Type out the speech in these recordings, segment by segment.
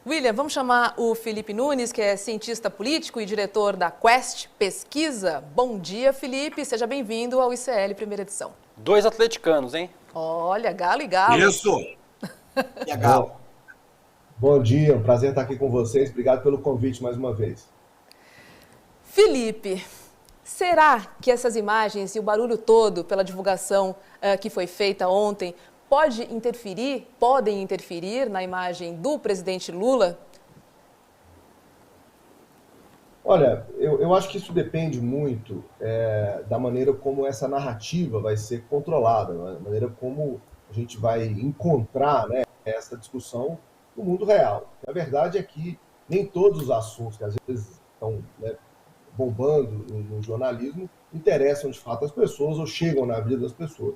William, vamos chamar o Felipe Nunes, que é cientista político e diretor da Quest Pesquisa. Bom dia, Felipe. Seja bem-vindo ao ICL Primeira Edição. 2 atleticanos, hein? Olha, Galo e Galo. Isso! E a Galo. Bom dia, um prazer estar aqui com vocês. Obrigado pelo convite mais uma vez. Felipe, será que essas imagens e o barulho todo pela divulgação que foi feita ontem podem interferir na imagem do presidente Lula? Olha, eu acho que isso depende muito da maneira como essa narrativa vai ser controlada, da maneira como a gente vai encontrar, né, essa discussão no mundo real. A verdade é que nem todos os assuntos que às vezes estão, né, bombando no jornalismo interessam de fato as pessoas ou chegam na vida das pessoas.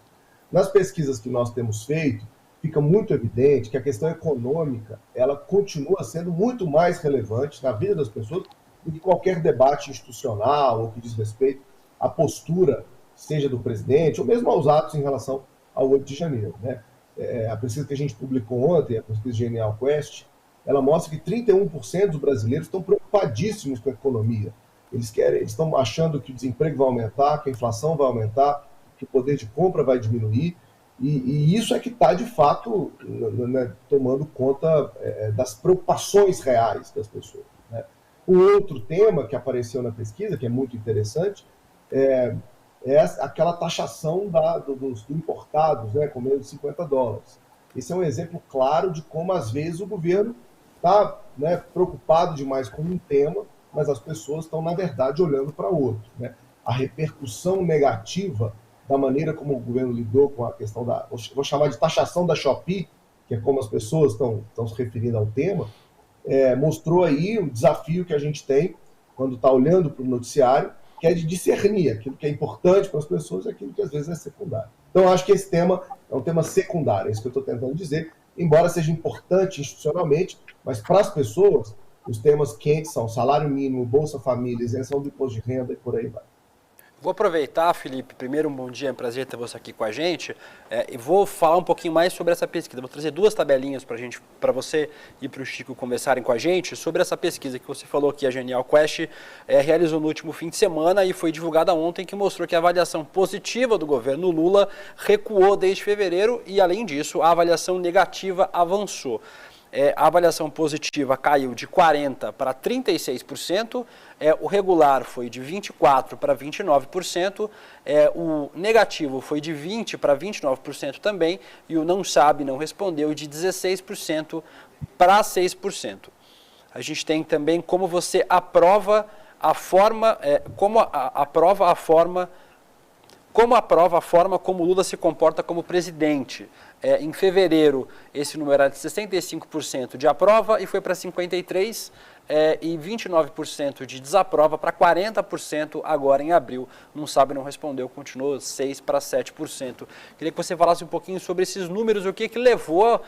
Nas pesquisas que nós temos feito, fica muito evidente que a questão econômica ela continua sendo muito mais relevante na vida das pessoas do que qualquer debate institucional ou que diz respeito à postura, seja do presidente, ou mesmo aos atos em relação ao 8 de janeiro. Né? A pesquisa que a gente publicou ontem, a pesquisa Genial Quest, ela mostra que 31% dos brasileiros estão preocupadíssimos com a economia. Eles estão achando que o desemprego vai aumentar, que a inflação vai aumentar, que o poder de compra vai diminuir, e isso é que está, de fato, né, tomando conta das preocupações reais das pessoas. Né? Um outro tema que apareceu na pesquisa, que é muito interessante, é aquela taxação dos importados, né, com menos de $50. Esse é um exemplo claro de como, às vezes, o governo está, né, preocupado demais com um tema, mas as pessoas estão, na verdade, olhando para outro. Né? A repercussão negativa da maneira como o governo lidou com a questão vou chamar de taxação da Shopee, que é como as pessoas estão se referindo ao tema, mostrou aí o desafio que a gente tem quando está olhando para o noticiário, que é de discernir aquilo que é importante para as pessoas e aquilo que às vezes é secundário. Então, eu acho que esse tema é um tema secundário, é isso que eu estou tentando dizer, embora seja importante institucionalmente, mas para as pessoas, os temas quentes são salário mínimo, Bolsa Família, isenção do imposto de renda e por aí vai. Vou aproveitar, Felipe, primeiro um bom dia, é um prazer ter você aqui com a gente, e vou falar um pouquinho mais sobre essa pesquisa. Vou trazer 2 tabelinhas para você e para o Chico conversarem com a gente sobre essa pesquisa que você falou que a Genial Quest realizou no último fim de semana e foi divulgada ontem, que mostrou que a avaliação positiva do governo Lula recuou desde fevereiro e, além disso, a avaliação negativa avançou. A avaliação positiva caiu de 40% para 36%, o regular foi de 24% para 29%, o negativo foi de 20% para 29% também, e o não sabe, não respondeu, de 16% para 6%. A gente tem também como você aprova a forma, como aprova a forma como Lula se comporta como presidente. Em fevereiro, esse número era de 65% de aprova e foi para 53%, e 29% de desaprova para 40% agora em abril. Não sabe, não respondeu, continuou 6% para 7%. Queria que você falasse um pouquinho sobre esses números, o que levou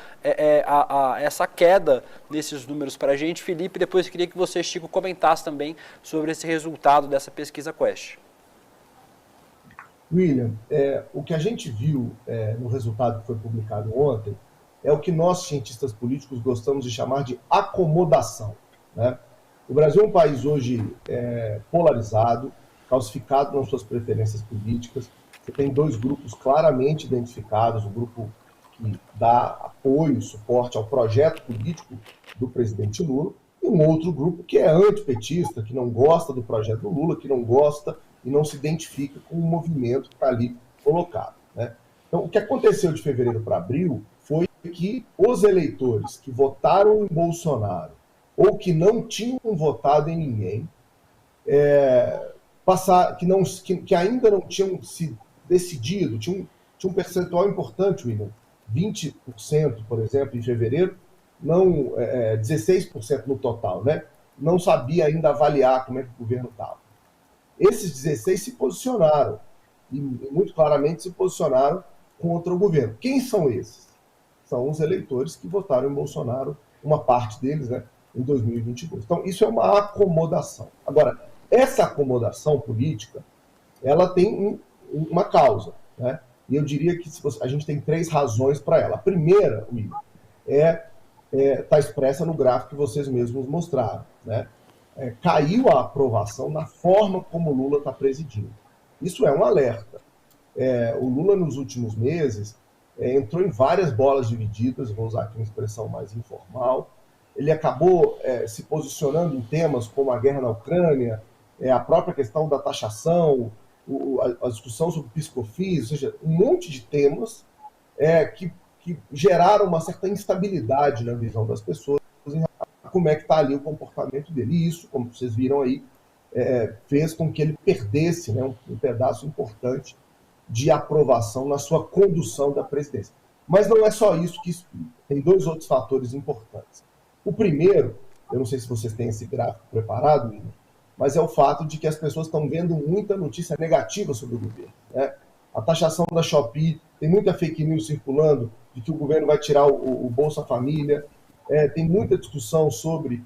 a essa queda nesses números para a gente, Felipe. Depois queria que você, Chico, comentasse também sobre esse resultado dessa pesquisa Quest. William, o que a gente viu no resultado que foi publicado ontem é o que nós, cientistas políticos, gostamos de chamar de acomodação. Né? O Brasil é um país hoje polarizado, calcificado nas suas preferências políticas. Você tem 2 grupos claramente identificados, o grupo que dá apoio, suporte ao projeto político do presidente Lula, e um outro grupo que é antipetista, que não gosta do projeto do Lula, que não gosta e não se identifica com o movimento que está ali colocado. Né? Então, o que aconteceu de fevereiro para abril foi que os eleitores que votaram em Bolsonaro ou que não tinham votado em ninguém, que ainda não tinham se decidido, tinha um percentual importante, William, 20%, por exemplo, em fevereiro, 16% no total, né? Não sabia ainda avaliar como é que o governo estava. Esses 16 se posicionaram, e muito claramente se posicionaram contra o governo. Quem são esses? São os eleitores que votaram em Bolsonaro, uma parte deles, né, em 2022. Então, isso é uma acomodação. Agora, essa acomodação política, ela tem uma causa, né? E eu diria que a gente tem 3 razões para ela. A primeira, William, é está expressa no gráfico que vocês mesmos mostraram, né? Caiu a aprovação na forma como o Lula está presidindo. Isso é um alerta. O Lula, nos últimos meses, entrou em várias bolas divididas, vou usar aqui uma expressão mais informal. Ele acabou se posicionando em temas como a guerra na Ucrânia, a própria questão da taxação, a discussão sobre PIS/COFINS, ou seja, um monte de temas que geraram uma certa instabilidade na visão das pessoas em relação a como é que está ali o comportamento dele. E isso, como vocês viram aí, fez com que ele perdesse, né, um pedaço importante de aprovação na sua condução da presidência. Mas não é só isso que explica. Tem dois outros fatores importantes. O primeiro, eu não sei se vocês têm esse gráfico preparado, William, mas é o fato de que as pessoas estão vendo muita notícia negativa sobre o governo, né? A taxação da Shopee, tem muita fake news circulando de que o governo vai tirar o Bolsa Família, tem muita discussão sobre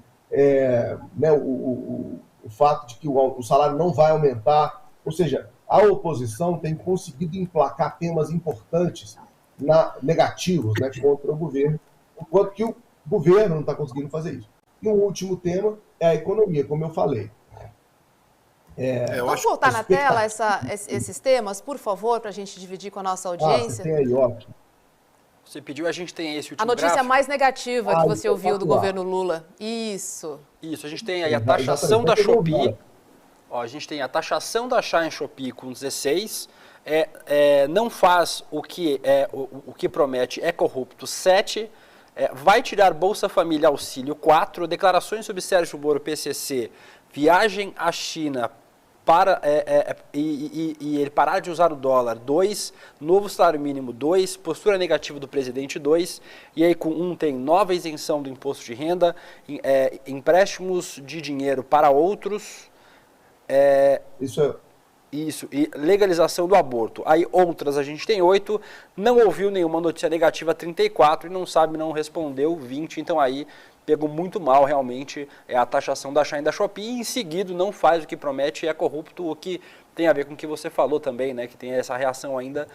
né, o fato de que o salário não vai aumentar, ou seja, a oposição tem conseguido emplacar temas importantes negativos, né, contra o governo, enquanto que o governo não está conseguindo fazer isso. E um último tema é a economia, como eu falei. Vamos voltar na tela esses temas, por favor, para a gente dividir com a nossa audiência? Você tem aí, ó. Você pediu, a gente tem esse último A notícia gráfico. mais negativa que você ouviu do lá. governo Lula. Isso. Isso, a gente tem aí a taxação da Shopee. Ó, a gente tem a taxação da Shine Shopee com 16, não faz o que promete, é corrupto 7, vai tirar Bolsa Família Auxílio 4, declarações sobre Sérgio Moro PCC, viagem à China e ele parar de usar o dólar 2, novo salário mínimo 2, postura negativa do presidente 2, e aí com 1 tem nova isenção do imposto de renda, empréstimos de dinheiro para outros, Isso, e legalização do aborto. Aí outras a gente tem 8, não ouviu nenhuma notícia negativa 34 e não respondeu 20, então aí pegou muito mal realmente a taxação da Shine da Shopee e em seguida não faz o que promete e é corrupto, o que tem a ver com o que você falou também, né, que tem essa reação ainda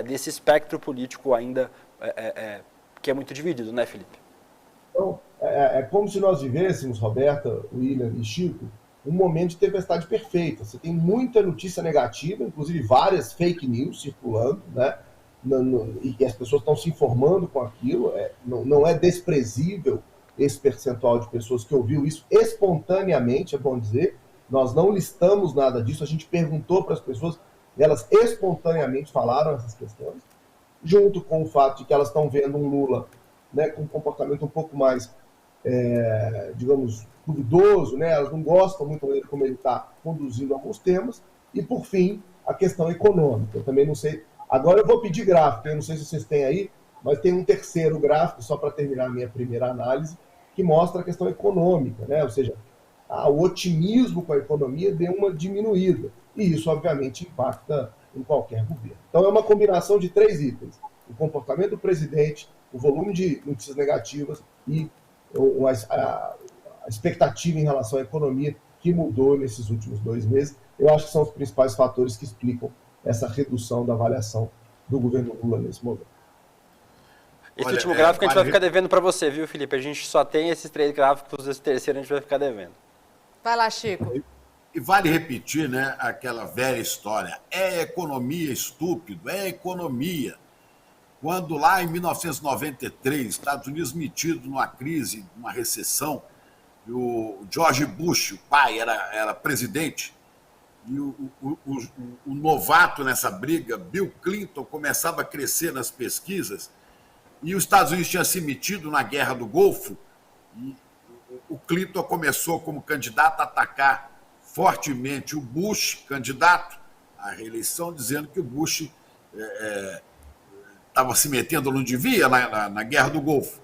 desse espectro político ainda que é muito dividido, né, Felipe? Então, é como se nós vivêssemos, Roberta, William e Chico, um momento de tempestade perfeita. Você tem muita notícia negativa, inclusive várias fake news circulando, né? E as pessoas estão se informando com aquilo. Não é desprezível esse percentual de pessoas que ouviu isso espontaneamente, é bom dizer. Nós não listamos nada disso, a gente perguntou para as pessoas, e elas espontaneamente falaram essas questões, junto com o fato de que elas estão vendo um Lula, né, com um comportamento um pouco mais, digamos, duvidoso, né? Elas não gostam muito como ele está conduzindo alguns temas. E, por fim, a questão econômica. Eu também não sei. Agora eu vou pedir gráfico, eu não sei se vocês têm aí, mas tem um terceiro gráfico, só para terminar a minha primeira análise, que mostra a questão econômica, né? Ou seja, o otimismo com a economia deu uma diminuída. E isso, obviamente, impacta em qualquer governo. Então, é uma combinação de 3 itens: o comportamento do presidente, o volume de notícias negativas e a expectativa em relação à economia que mudou nesses últimos 2 meses. Eu acho que são os principais fatores que explicam essa redução da avaliação do governo Lula nesse momento. Esse último gráfico a gente vai ficar devendo para você, viu, Felipe? A gente só tem esses 3 gráficos, esse terceiro a gente vai ficar devendo. Vai lá, Chico. E vale repetir, né, aquela velha história: é economia, estúpido, é economia. Quando lá em 1993, Estados Unidos metido numa crise, numa recessão, e o George Bush, o pai, era presidente, e o novato nessa briga, Bill Clinton, começava a crescer nas pesquisas, e os Estados Unidos tinham se metido na Guerra do Golfo, e o Clinton começou como candidato a atacar fortemente o Bush, candidato à reeleição, dizendo que o Bush estava se metendo onde devia na Guerra do Golfo.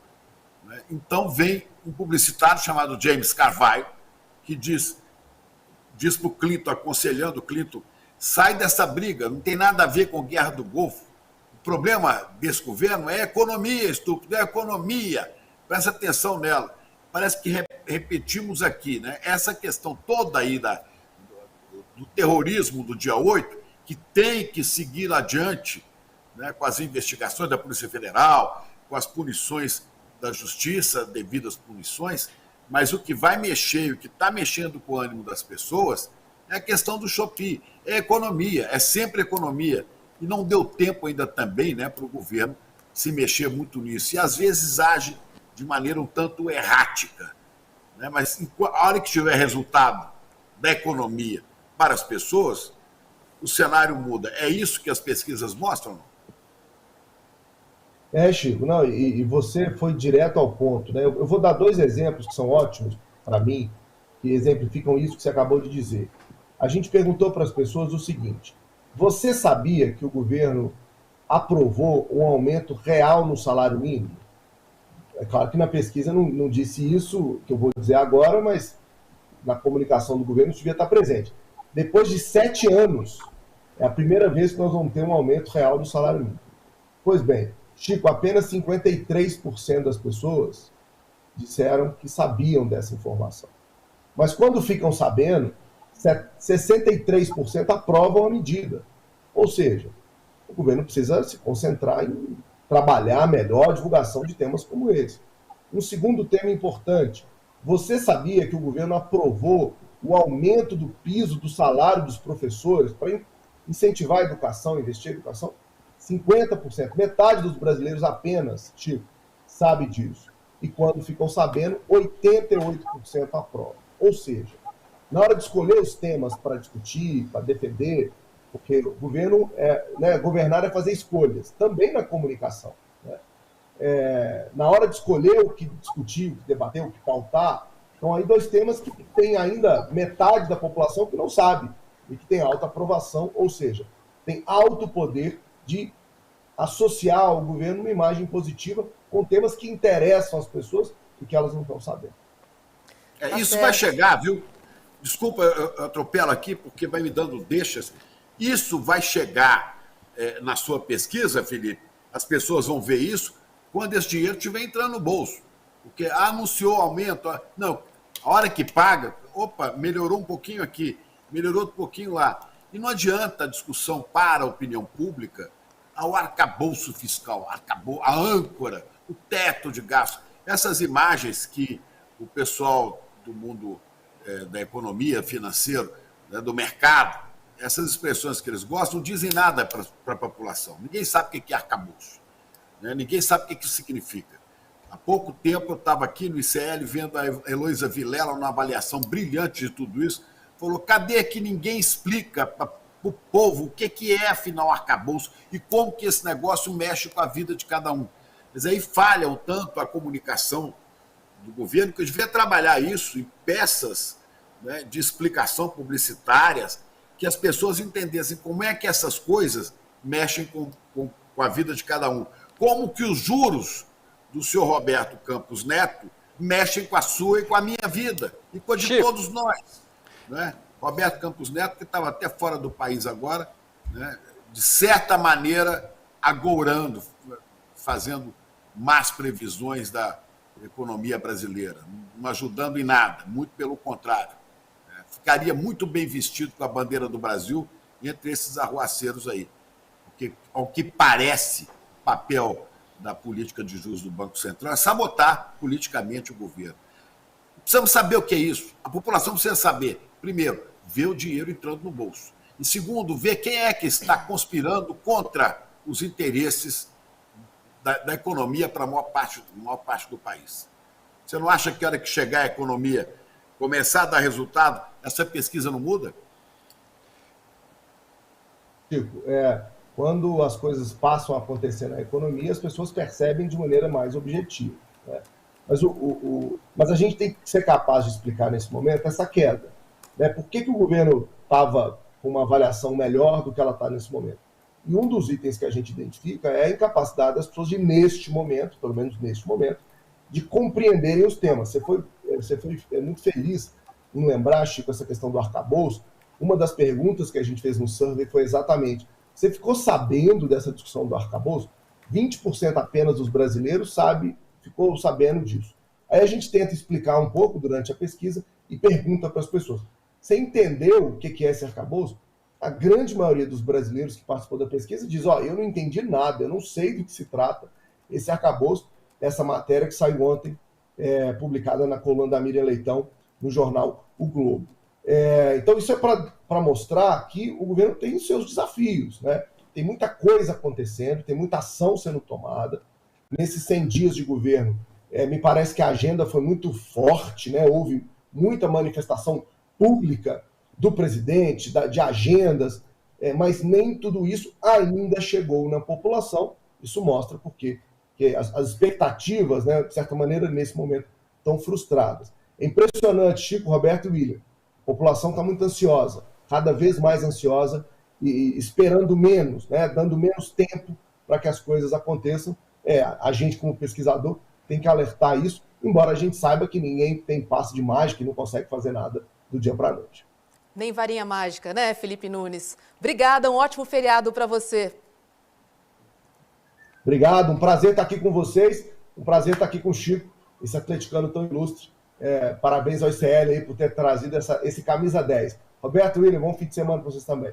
Então vem um publicitário chamado James Carville, que diz para o Clinton, aconselhando o Clinton: sai dessa briga, não tem nada a ver com a Guerra do Golfo. O problema desse governo é economia, estúpido, é economia. Presta atenção nela. Parece que repetimos aqui, né? Essa questão toda aí do terrorismo do dia 8, que tem que seguir adiante, né, com as investigações da Polícia Federal, com as punições da justiça, devidas punições, mas o que vai mexer, o que está mexendo com o ânimo das pessoas é a questão do Shopee, é economia, é sempre economia. E não deu tempo ainda também, né, para o governo se mexer muito nisso. E às vezes age de maneira um tanto errática. Né? Mas a hora que tiver resultado da economia para as pessoas, o cenário muda. É isso que as pesquisas mostram? Chico, não, e você foi direto ao ponto, né? Eu vou dar dois exemplos que são ótimos para mim, que exemplificam isso que você acabou de dizer. A gente perguntou para as pessoas o seguinte: você sabia que o governo aprovou um aumento real no salário mínimo? É claro que na pesquisa não disse isso que eu vou dizer agora, mas na comunicação do governo isso devia estar presente. Depois de 7 anos, é a primeira vez que nós vamos ter um aumento real do salário mínimo. Pois bem, Chico, apenas 53% das pessoas disseram que sabiam dessa informação. Mas quando ficam sabendo, 63% aprovam a medida. Ou seja, o governo precisa se concentrar em trabalhar melhor a divulgação de temas como esse. Um segundo tema importante: você sabia que o governo aprovou o aumento do piso do salário dos professores para incentivar a educação, investir em educação? 50%, metade dos brasileiros apenas, Chico, sabe disso. E quando ficam sabendo, 88% aprovam. Ou seja, na hora de escolher os temas para discutir, para defender, porque o governo, governar é fazer escolhas, também na comunicação. Né? Na hora de escolher o que discutir, o que debater, o que pautar, então aí dois temas que tem ainda metade da população que não sabe e que tem alta aprovação, ou seja, tem alto poder de associar ao governo uma imagem positiva com temas que interessam as pessoas e que elas não estão sabendo. Isso vai chegar, viu? Desculpa, eu atropelo aqui porque vai me dando deixas. Isso vai chegar na sua pesquisa, Felipe? As pessoas vão ver isso quando esse dinheiro estiver entrando no bolso. Porque anunciou aumento. Não, a hora que paga, opa, melhorou um pouquinho aqui, melhorou um pouquinho lá. E não adianta a discussão para a opinião pública ao arcabouço fiscal, a âncora, o teto de gastos. Essas imagens que o pessoal do mundo da economia, financeiro, né, do mercado, essas expressões que eles gostam, não dizem nada para a população. Ninguém sabe o que é arcabouço. Né? Ninguém sabe o que isso significa. Há pouco tempo eu estava aqui no ICL vendo a Heloísa Vilela, uma avaliação brilhante de tudo isso, falou: cadê que ninguém explica para o povo o que é, afinal, arcabouço e como que esse negócio mexe com a vida de cada um. Mas aí falha um tanto a comunicação do governo, que eu devia trabalhar isso em peças, né, de explicação publicitárias, que as pessoas entendessem como é que essas coisas mexem com a vida de cada um. Como que os juros do senhor Roberto Campos Neto mexem com a sua e com a minha vida, e com a de todos nós. Né? Roberto Campos Neto, que estava até fora do país agora, né, de certa maneira, agourando, fazendo más previsões da economia brasileira, não ajudando em nada, muito pelo contrário. Ficaria muito bem vestido com a bandeira do Brasil entre esses arruaceiros aí. Porque, ao que parece, o papel da política de juros do Banco Central é sabotar politicamente o governo. Precisamos saber o que é isso. A população precisa saber, primeiro, ver o dinheiro entrando no bolso. E segundo, ver quem é que está conspirando contra os interesses da economia para a maior parte do país. Você não acha que a hora que chegar a economia começar a dar resultado, essa pesquisa não muda? Chico, quando as coisas passam a acontecer na economia, as pessoas percebem de maneira mais objetiva. Né? Mas a gente tem que ser capaz de explicar nesse momento essa queda. Né? Por que o governo estava com uma avaliação melhor do que ela está nesse momento? E um dos itens que a gente identifica é a incapacidade das pessoas de, neste momento, pelo menos neste momento, de compreenderem os temas. Você foi muito feliz em lembrar, Chico, essa questão do arcabouço. Uma das perguntas que a gente fez no survey foi exatamente: você ficou sabendo dessa discussão do arcabouço? 20% apenas dos brasileiros ficou sabendo disso. Aí a gente tenta explicar um pouco durante a pesquisa e pergunta para as pessoas: você entendeu o que é esse arcabouço? A grande maioria dos brasileiros que participou da pesquisa diz: eu não entendi nada, eu não sei do que se trata esse arcabouço. dessa matéria que saiu ontem, publicada na coluna da Miriam Leitão, no jornal O Globo. Então, isso é para mostrar que o governo tem os seus desafios, né? Tem muita coisa acontecendo, tem muita ação sendo tomada. Nesses 100 dias de governo, me parece que a agenda foi muito forte, né? Houve muita manifestação pública do presidente, de agendas, mas nem tudo isso ainda chegou na população. Isso mostra porque que as expectativas, né, de certa maneira, nesse momento, estão frustradas. É impressionante, Chico, Roberto e William. A população está muito ansiosa, cada vez mais ansiosa, e esperando menos, né, dando menos tempo para que as coisas aconteçam. A gente, como pesquisador, tem que alertar isso, embora a gente saiba que ninguém tem passe de mágica e não consegue fazer nada do dia para a noite. Nem varinha mágica, né, Felipe Nunes? Obrigada, um ótimo feriado para você. Obrigado, um prazer estar aqui com vocês, um prazer estar aqui com o Chico, esse atleticano tão ilustre. Parabéns ao ICL aí por ter trazido esse camisa 10. Roberto, William, bom fim de semana para vocês também.